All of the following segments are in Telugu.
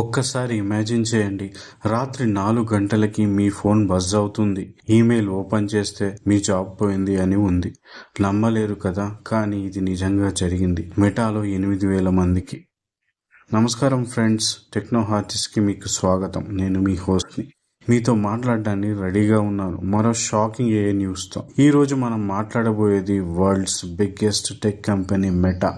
ఒక్కసారి ఇమాజిన్ చేయండి, రాత్రి 4 గంటలకి మీ ఫోన్ బజ్ అవుతుంది. ఈమెయిల్ ఓపెన్ చేస్తే మీ జాబ్ పోయింది అని ఉంది. నమ్మలేరు కదా, కానీ ఇది నిజంగా జరిగింది మెటాలో 8,000 మందికి. నమస్కారం ఫ్రెండ్స్, టెక్నో హార్టిస్ట్కి మీకు స్వాగతం. నేను మీ హోస్ట్ని. మీతో మాట్లాడడానికి రెడీగా ఉన్నాను మరో షాకింగ్ ఏ న్యూస్తో. ఈరోజు మనం మాట్లాడబోయేది world's biggest tech company Meta.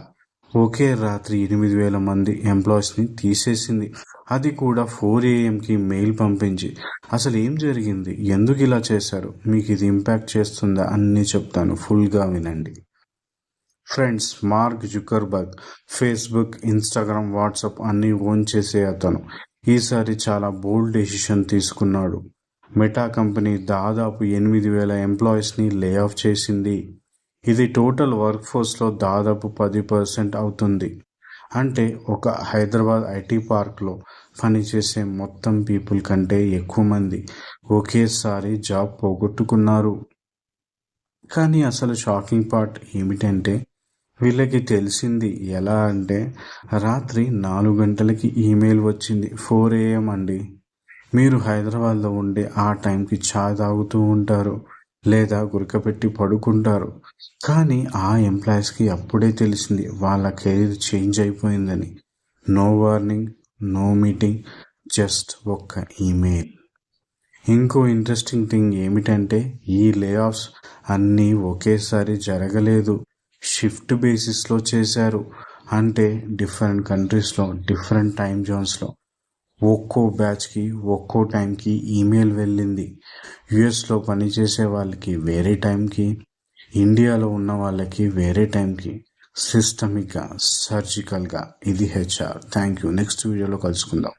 ఒకే రాత్రి 8,000 మంది ఎంప్లాయీస్ని తీసేసింది, అది కూడా 4 AM మెయిల్ పంపించి. అసలు ఏం జరిగింది, ఎందుకు ఇలా చేశారు, మీకు ఇది ఇంపాక్ట్ చేస్తుందా అన్నీ చెప్తాను, ఫుల్గా వినండి. Friends, mark Zuckerberg Facebook, Instagram, WhatsApp అన్నీ ఓన్ చేసే అతను ఈసారి చాలా బోల్డ్ డెసిషన్ తీసుకున్నాడు. మెటా కంపెనీ దాదాపు 8,000 ఎంప్లాయీస్ని లే ఆఫ్ చేసింది. ఇది టోటల్ వర్క్ ఫోర్స్లో దాదాపు 10% అవుతుంది. అంటే ఒక హైదరాబాద్ ఐటీ పార్క్లో పనిచేసే మొత్తం పీపుల్ కంటే ఎక్కువ మంది ఒకేసారి జాబ్ పోగొట్టుకున్నారు. కానీ అసలు షాకింగ్ పార్ట్ ఏమిటంటే, వీళ్ళకి తెలిసింది ఎలా అంటే, రాత్రి 4 గంటలకి ఈమెయిల్ వచ్చింది. 4 AM అండి. మీరు హైదరాబాద్లో ఉండే ఆ టైంకి చాయ్ తాగుతూ ఉంటారు లేదా గురకపెట్టి పడుకుంటారు. కానీ ఆ ఎంప్లాయీస్కి అప్పుడే తెలిసింది వాళ్ళ కెరీర్ చేంజ్ అయిపోయిందని. No warning, no meeting, just ఒక్క ఈమెయిల్. ఇంకో ఇంట్రెస్టింగ్ థింగ్ ఏమిటంటే, ఈ లే ఆఫ్స్ అన్నీ ఒకేసారి జరగలేదు, షిఫ్ట్ బేసిస్లో చేశారు. అంటే డిఫరెంట్ కంట్రీస్లో, డిఫరెంట్ టైం జోన్స్లో ఒక్కో బ్యాచ్కి ఒక్కో టైంకి ఈమెయిల్ వెళ్ళింది. యుఎస్లో పనిచేసే వాళ్ళకి వేరే టైంకి, ఇండియాలో ఉన్న వాళ్ళకి వేరే టైంకి. సిస్టమిక్గా, సర్జికల్గా ఇది హెచ్ఆర్. Thank you. నెక్స్ట్ వీడియోలో కలుసుకుందాం.